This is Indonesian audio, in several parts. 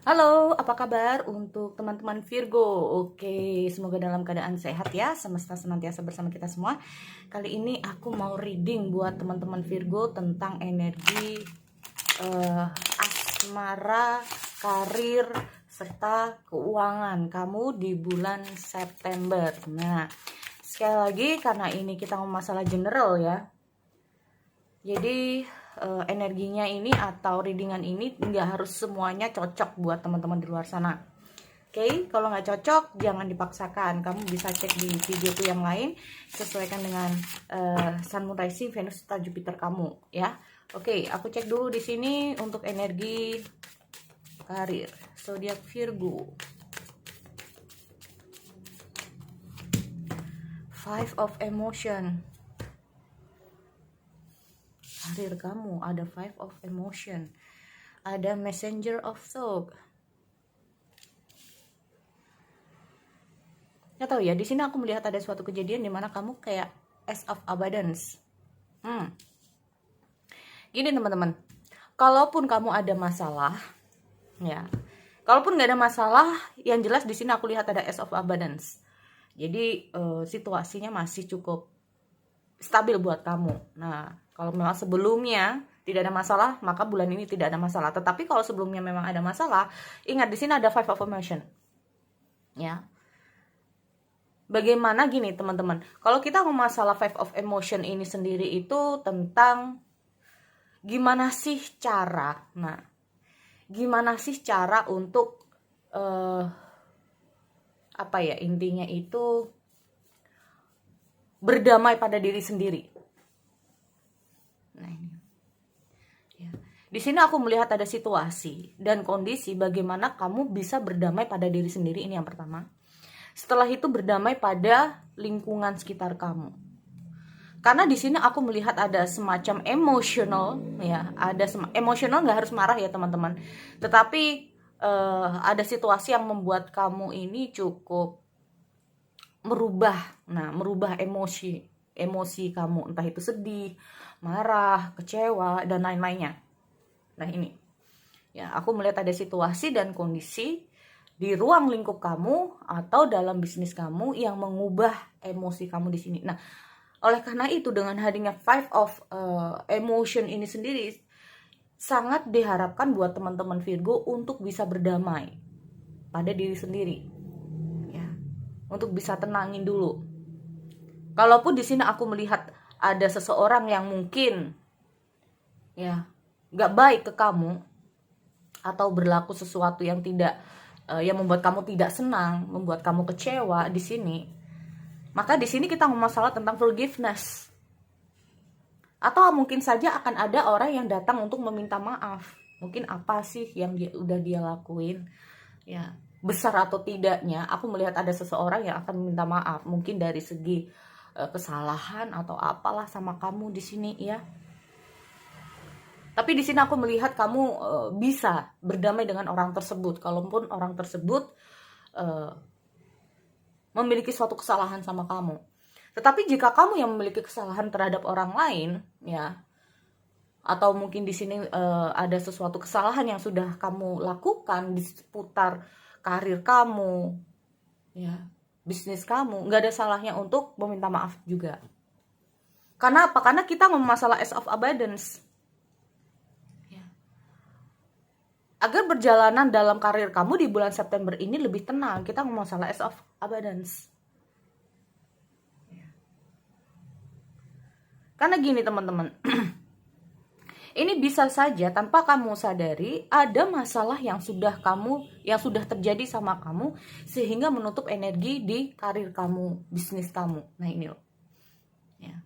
Halo, apa kabar untuk teman-teman Virgo? Oke, semoga dalam keadaan sehat ya, semesta senantiasa bersama kita semua. Kali ini aku mau reading buat teman-teman Virgo tentang energi asmara, karir, serta keuangan kamu di bulan September. Nah, sekali lagi karena ini kita ngomong masalah general ya. Jadi energinya ini atau readingan ini nggak harus semuanya cocok buat teman-teman di luar sana. Oke, kalau nggak cocok jangan dipaksakan. Kamu bisa cek di videoku yang lain, sesuaikan dengan Sun, Moon, Rising, Venus, serta Jupiter kamu ya. Oke, aku cek dulu di sini untuk energi karir zodiak Virgo. Five of Emotion. Karir kamu ada Five of Emotion, ada Messenger of Thought. Nggak tahu ya, di sini aku melihat ada suatu kejadian di mana kamu kayak Ace of Abundance. Gini teman-teman, kalaupun kamu ada masalah, ya, kalaupun nggak ada masalah, yang jelas di sini aku lihat ada Ace of Abundance. Jadi situasinya masih cukup stabil buat kamu. Nah, kalau memang sebelumnya tidak ada masalah, maka bulan ini tidak ada masalah. Tetapi kalau sebelumnya memang ada masalah, ingat di sini ada Five of Emotion. Ya. Bagaimana gini teman-teman? Kalau kita ngomong masalah Five of Emotion ini sendiri itu tentang gimana sih cara. Nah, gimana sih cara untuk apa ya, intinya itu berdamai pada diri sendiri. Nah, ini. Ya. Di sini aku melihat ada situasi dan kondisi bagaimana kamu bisa berdamai pada diri sendiri, ini yang pertama. Setelah itu berdamai pada lingkungan sekitar kamu. Karena di sini aku melihat ada semacam emosional, ya, ada emosional, nggak harus marah ya teman-teman. Tetapi ada situasi yang membuat kamu ini cukup merubah emosi kamu, entah itu sedih, marah, kecewa, dan lain-lainnya. Nah ini, ya, aku melihat ada situasi dan kondisi di ruang lingkup kamu atau dalam bisnis kamu yang mengubah emosi kamu di sini. Nah, oleh karena itu dengan hadirnya Five of Emotion ini sendiri sangat diharapkan buat teman-teman Virgo untuk bisa berdamai pada diri sendiri, ya, untuk bisa tenangin dulu. Kalaupun di sini aku melihat ada seseorang yang mungkin ya nggak baik ke kamu atau berlaku sesuatu yang tidak yang membuat kamu tidak senang, membuat kamu kecewa di sini, maka di sini kita ngomong masalah tentang forgiveness. Atau mungkin saja akan ada orang yang datang untuk meminta maaf. Mungkin apa sih yang udah dia lakuin, ya, besar atau tidaknya, aku melihat ada seseorang yang akan meminta maaf, mungkin dari segi kesalahan atau apalah sama kamu di sini ya. Tapi di sini aku melihat kamu bisa berdamai dengan orang tersebut, kalaupun orang tersebut memiliki suatu kesalahan sama kamu. Tetapi jika kamu yang memiliki kesalahan terhadap orang lain, ya, atau mungkin di sini ada sesuatu kesalahan yang sudah kamu lakukan di seputar karir kamu, ya, bisnis kamu, nggak ada salahnya untuk meminta maaf juga. Karena apa? Karena kita ngomong masalah Ace of Abundance. Agar perjalanan dalam karir kamu di bulan September ini lebih tenang, kita ngomong masalah Ace of Abundance. Karena gini teman-teman, ini bisa saja tanpa kamu sadari ada masalah yang sudah terjadi sama kamu sehingga menutup energi di karir kamu, bisnis kamu. Nah ini loh. Ya.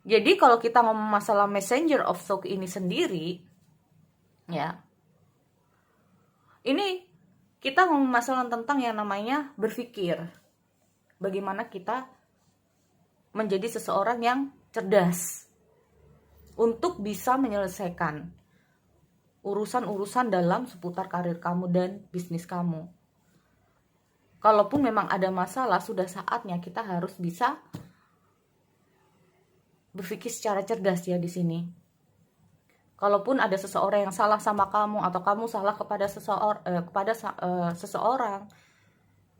Jadi kalau kita ngomong masalah Messenger of Thought ini sendiri, ya, ini kita ngomong masalah tentang yang namanya berpikir. Bagaimana kita menjadi seseorang yang cerdas untuk bisa menyelesaikan urusan-urusan dalam seputar karir kamu dan bisnis kamu. Kalaupun memang ada masalah, sudah saatnya kita harus bisa berpikir secara cerdas ya di sini. Kalaupun ada seseorang yang salah sama kamu atau kamu salah kepada seseorang,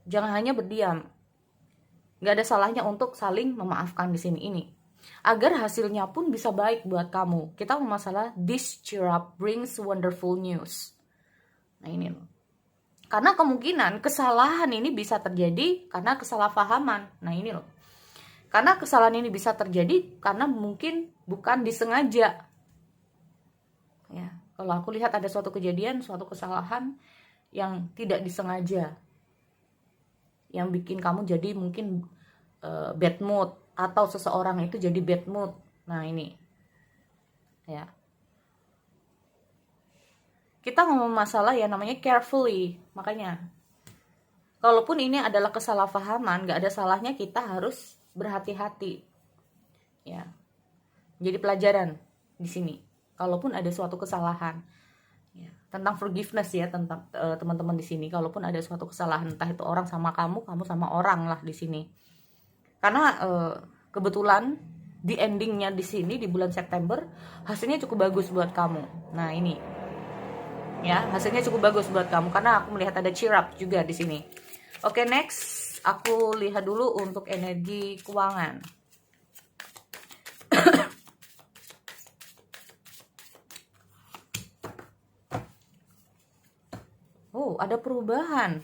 jangan hanya berdiam. Gak ada salahnya untuk saling memaafkan di sini ini, agar hasilnya pun bisa baik buat kamu. Kita masalah this cheer up brings wonderful news. Nah ini loh. Karena kemungkinan kesalahan ini bisa terjadi karena kesalahpahaman. Nah ini loh. Karena kesalahan ini bisa terjadi karena mungkin bukan disengaja. Ya, kalau aku lihat ada suatu kejadian, suatu kesalahan yang tidak disengaja, yang bikin kamu jadi mungkin bad mood, atau seseorang itu jadi bad mood. Nah ini ya, kita ngomong masalah yang namanya carefully. Makanya kalaupun ini adalah kesalahpahaman, gak ada salahnya kita harus berhati-hati ya. Jadi pelajaran di sini kalaupun ada suatu kesalahan ya, tentang forgiveness ya, tentang teman-teman di sini. Kalaupun ada suatu kesalahan, entah itu orang sama kamu sama orang lah di sini. Karena kebetulan di endingnya di sini di bulan September hasilnya cukup bagus buat kamu. Nah ini ya, hasilnya cukup bagus buat kamu karena aku melihat ada cheer up juga di sini. Oke, next aku lihat dulu untuk energi keuangan. Oh, ada perubahan.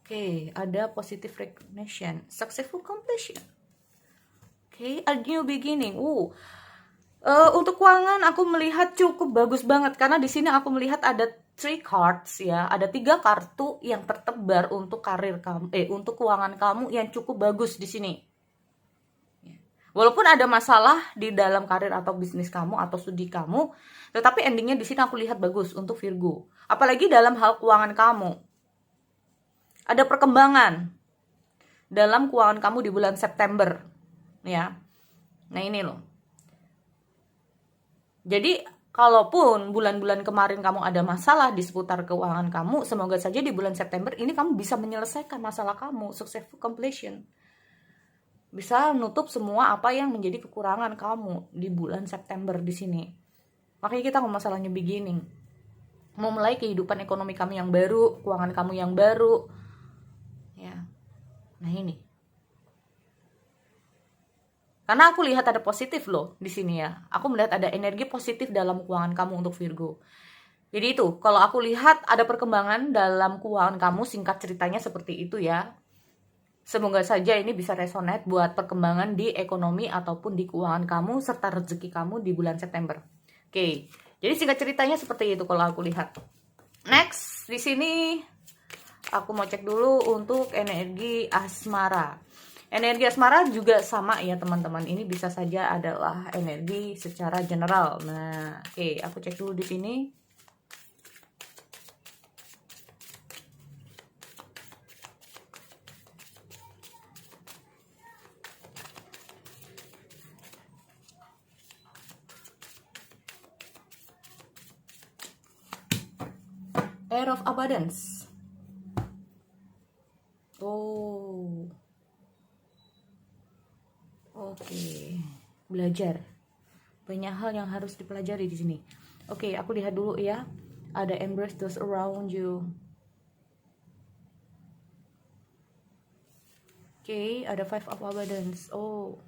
Oke, ada positive recognition, successful completion. Oke, a new beginning. Untuk keuangan aku melihat cukup bagus banget karena di sini aku melihat ada 3 cards ya, ada 3 kartu yang tertebar untuk karir kamu, untuk keuangan kamu yang cukup bagus di sini. Walaupun ada masalah di dalam karir atau bisnis kamu atau studi kamu, tetapi endingnya di sini aku lihat bagus untuk Virgo. Apalagi dalam hal keuangan kamu. Ada perkembangan dalam keuangan kamu di bulan September, ya. Nah ini loh. Jadi kalaupun bulan-bulan kemarin kamu ada masalah di seputar keuangan kamu, semoga saja di bulan September ini kamu bisa menyelesaikan masalah kamu, successful completion. Bisa nutup semua apa yang menjadi kekurangan kamu di bulan September di sini. Makanya kita ngomong masalahnya beginning. Memulai kehidupan ekonomi kamu yang baru, keuangan kamu yang baru. Ya. Nah ini. Karena aku lihat ada positif loh di sini ya. Aku melihat ada energi positif dalam keuangan kamu untuk Virgo. Jadi itu, kalau aku lihat ada perkembangan dalam keuangan kamu, singkat ceritanya seperti itu ya. Semoga saja ini bisa resonate buat perkembangan di ekonomi ataupun di keuangan kamu serta rezeki kamu di bulan September. Oke. Jadi singkat ceritanya seperti itu kalau aku lihat. Next, di sini aku mau cek dulu untuk energi asmara. Energi asmara juga sama ya teman-teman. Ini bisa saja adalah energi secara general. Nah, oke, aku cek dulu di sini. Air of Abundance. Oh. Oke. Belajar. Banyak hal yang harus dipelajari di sini. Oke, aku lihat dulu ya. Ada embrace those around you. Oke, ada Five of Abundance. Oh.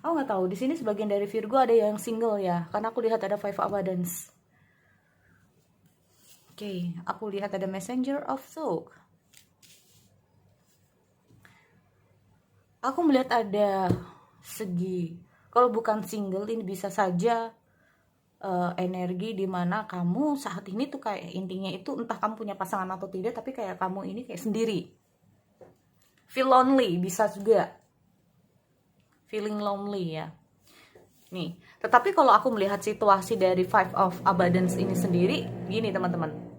Aku nggak tahu. Di sini sebagian dari Virgo ada yang single ya. Karena aku lihat ada Five of Abundance. Oke, aku lihat ada Messenger of Soul. Aku melihat ada segi, kalau bukan single ini bisa saja energi dimana kamu saat ini tuh kayak intinya itu entah kamu punya pasangan atau tidak, tapi kayak kamu ini kayak sendiri, feel lonely, bisa juga feeling lonely ya. Nih, tetapi kalau aku melihat situasi dari Five of Abundance ini sendiri, gini teman-teman.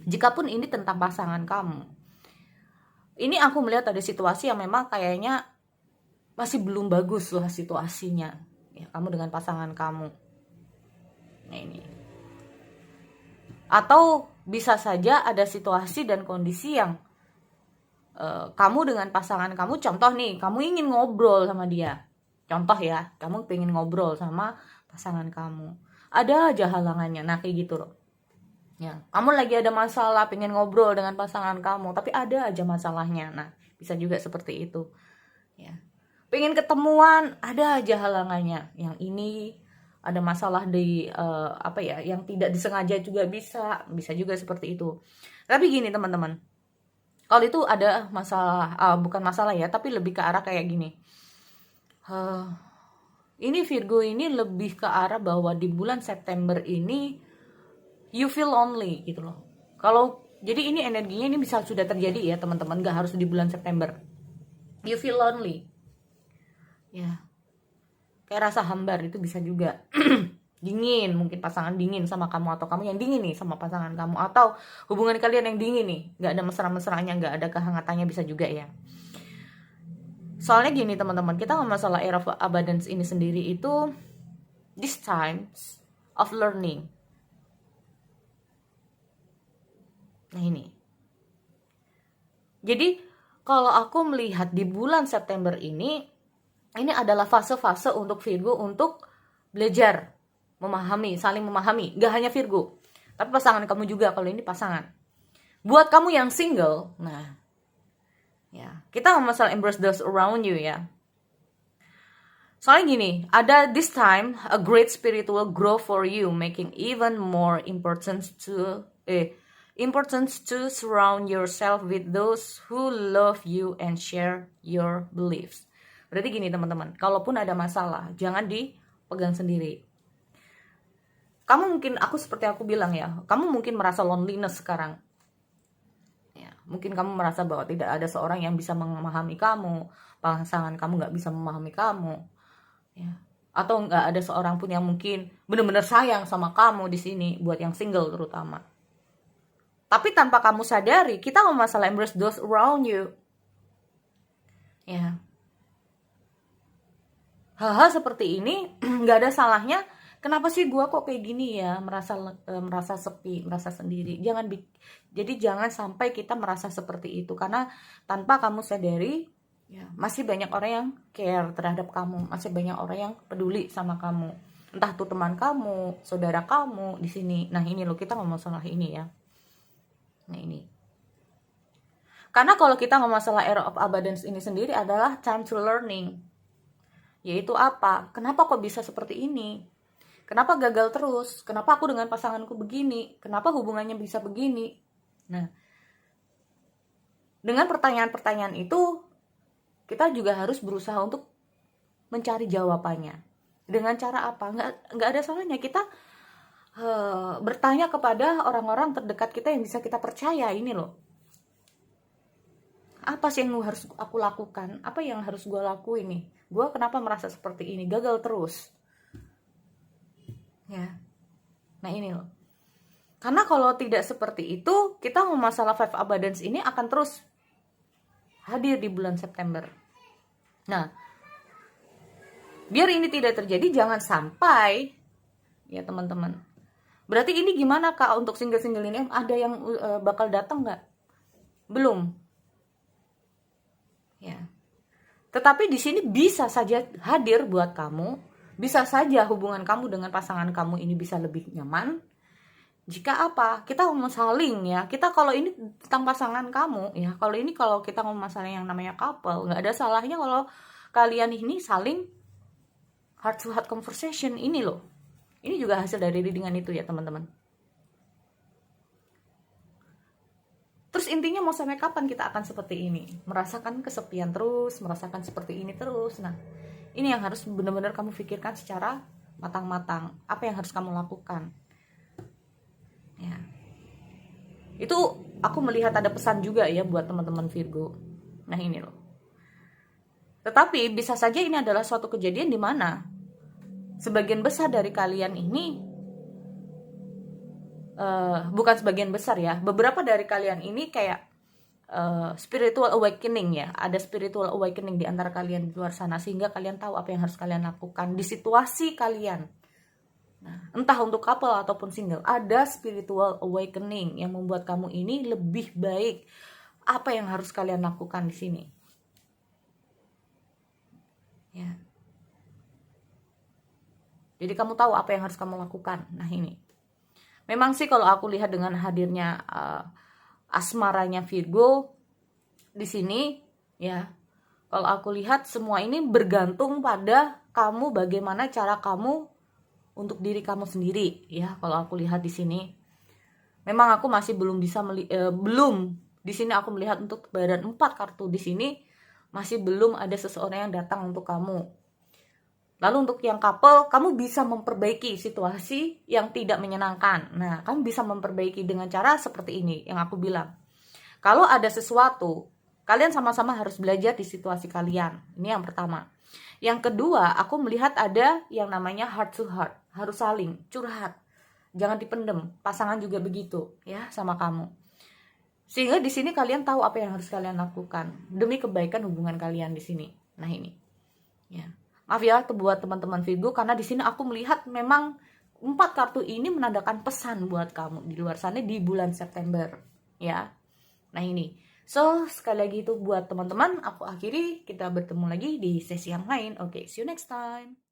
Jikapun ini tentang pasangan kamu, ini aku melihat ada situasi yang memang kayaknya masih belum bagus lah situasinya. Ya, kamu dengan pasangan kamu. Nah ini. Atau bisa saja ada situasi dan kondisi yang kamu dengan pasangan kamu, contoh nih, kamu ingin ngobrol sama dia. Contoh ya, kamu pengen ngobrol sama pasangan kamu. ada aja halangannya. Nah kayak gitu loh ya. Kamu lagi ada masalah, pengen ngobrol dengan pasangan kamu, tapi ada aja masalahnya. Nah bisa juga seperti itu ya. Pengen ketemuan, ada aja halangannya. Yang ini ada masalah di apa ya, yang tidak disengaja juga bisa juga seperti itu. Tapi gini teman-teman, kalau itu ada masalah, bukan masalah ya, tapi lebih ke arah kayak gini. Ini Virgo ini lebih ke arah bahwa di bulan September ini you feel lonely gitu loh. Kalau jadi ini energinya ini bisa sudah terjadi ya teman-teman, nggak harus di bulan September. You feel lonely. Ya. Kayak rasa hambar itu bisa juga. Dingin, mungkin pasangan dingin sama kamu, atau kamu yang dingin nih sama pasangan kamu, atau hubungan kalian yang dingin nih, nggak ada mesra-mesranya, nggak ada kehangatannya, bisa juga ya. Soalnya gini teman-teman, kita masalah era of abundance ini sendiri itu this times of learning. Nah ini. Jadi kalau aku melihat di bulan September ini adalah fase-fase untuk Virgo untuk belajar, memahami, saling memahami. Gak hanya Virgo, tapi pasangan kamu juga kalau ini pasangan. Buat kamu yang single, nah, ya kita masalah embrace those around you ya. Soalnya gini, ada this time a great spiritual growth for you, making even more importance to surround yourself with those who love you and share your beliefs. Berarti gini teman-teman, kalaupun ada masalah, jangan dipegang sendiri. Kamu mungkin, seperti aku bilang ya, kamu mungkin merasa loneliness sekarang. Ya, mungkin kamu merasa bahwa tidak ada seorang yang bisa memahami kamu, pasangan kamu nggak bisa memahami kamu. Ya. Atau nggak ada seorang pun yang mungkin benar-benar sayang sama kamu di sini, buat yang single terutama. Tapi tanpa kamu sadari, kita masalah embrace those around you. Ya. Hal-hal seperti ini nggak ada salahnya. Kenapa sih gue kok kayak gini ya, merasa sepi, merasa sendiri. Jadi jangan sampai kita merasa seperti itu, karena tanpa kamu sadari ya, masih banyak orang yang care terhadap kamu, masih banyak orang yang peduli sama kamu, entah itu teman kamu, saudara kamu di sini. Nah ini loh, kita ngomong masalah ini ya. Nah ini, karena kalau kita ngomong masalah era of abundance ini sendiri adalah time to learning. Yaitu apa? Kenapa kok bisa seperti ini? Kenapa gagal terus? Kenapa aku dengan pasanganku begini? Kenapa hubungannya bisa begini? Nah, dengan pertanyaan-pertanyaan itu, kita juga harus berusaha untuk mencari jawabannya. Dengan cara apa? Nggak ada salahnya kita bertanya kepada orang-orang terdekat kita yang bisa kita percaya. Ini loh, apa sih yang harus aku lakukan? Apa yang harus gue lakuin nih? Gue kenapa merasa seperti ini? Gagal terus. Ya. Nah ini loh. Karena kalau tidak seperti itu, kita masalah five abundance ini akan terus hadir di bulan September. Nah, biar ini tidak terjadi, jangan sampai ya teman-teman. Berarti ini gimana Kak untuk single-single ini? Ada yang bakal datang nggak? Belum. Ya. Tetapi di sini bisa saja hadir buat kamu, bisa saja hubungan kamu dengan pasangan kamu ini bisa lebih nyaman. Jika apa? Kita ngomong saling ya. Kita kalau ini tentang pasangan kamu ya. Kalau kita ngomong masalah yang namanya couple, nggak ada salahnya kalau kalian ini saling heart to heart conversation ini loh. Ini juga hasil dari readingan itu ya teman-teman. Terus intinya mau sampai kapan kita akan seperti ini? Merasakan kesepian terus, merasakan seperti ini terus. Nah, ini yang harus benar-benar kamu pikirkan secara matang-matang. Apa yang harus kamu lakukan? Ya. Itu aku melihat ada pesan juga ya buat teman-teman Virgo. Nah, ini loh. Tetapi bisa saja ini adalah suatu kejadian di mana sebagian besar dari kalian ini bukan sebagian besar ya, beberapa dari kalian ini kayak spiritual awakening ya, ada spiritual awakening di antara kalian di luar sana, sehingga kalian tahu apa yang harus kalian lakukan di situasi kalian. Nah, entah untuk couple ataupun single, ada spiritual awakening yang membuat kamu ini lebih baik. Apa yang harus kalian lakukan di sini? Ya. Jadi kamu tahu apa yang harus kamu lakukan. Nah ini. Memang sih kalau aku lihat dengan hadirnya asmaranya Virgo di sini, ya. Kalau aku lihat semua ini bergantung pada kamu, bagaimana cara kamu untuk diri kamu sendiri, ya. Kalau aku lihat di sini, memang aku masih belum bisa belum di sini aku melihat untuk badan 4 kartu di sini masih belum ada seseorang yang datang untuk kamu. Lalu untuk yang couple, kamu bisa memperbaiki situasi yang tidak menyenangkan. Nah, kamu bisa memperbaiki dengan cara seperti ini yang aku bilang. Kalau ada sesuatu, kalian sama-sama harus belajar di situasi kalian. Ini yang pertama. Yang kedua, aku melihat ada yang namanya heart to heart. Harus saling curhat. Jangan dipendem. Pasangan juga begitu ya sama kamu. Sehingga di sini kalian tahu apa yang harus kalian lakukan demi kebaikan hubungan kalian di sini. Nah, ini. Ya. Maaf ya buat teman-teman Virgo, karena di sini aku melihat memang 4 kartu ini menandakan pesan buat kamu di luar sana di bulan September, ya. Nah ini, so sekali lagi itu buat teman-teman, aku akhiri, kita bertemu lagi di sesi yang lain. Oke, see you next time.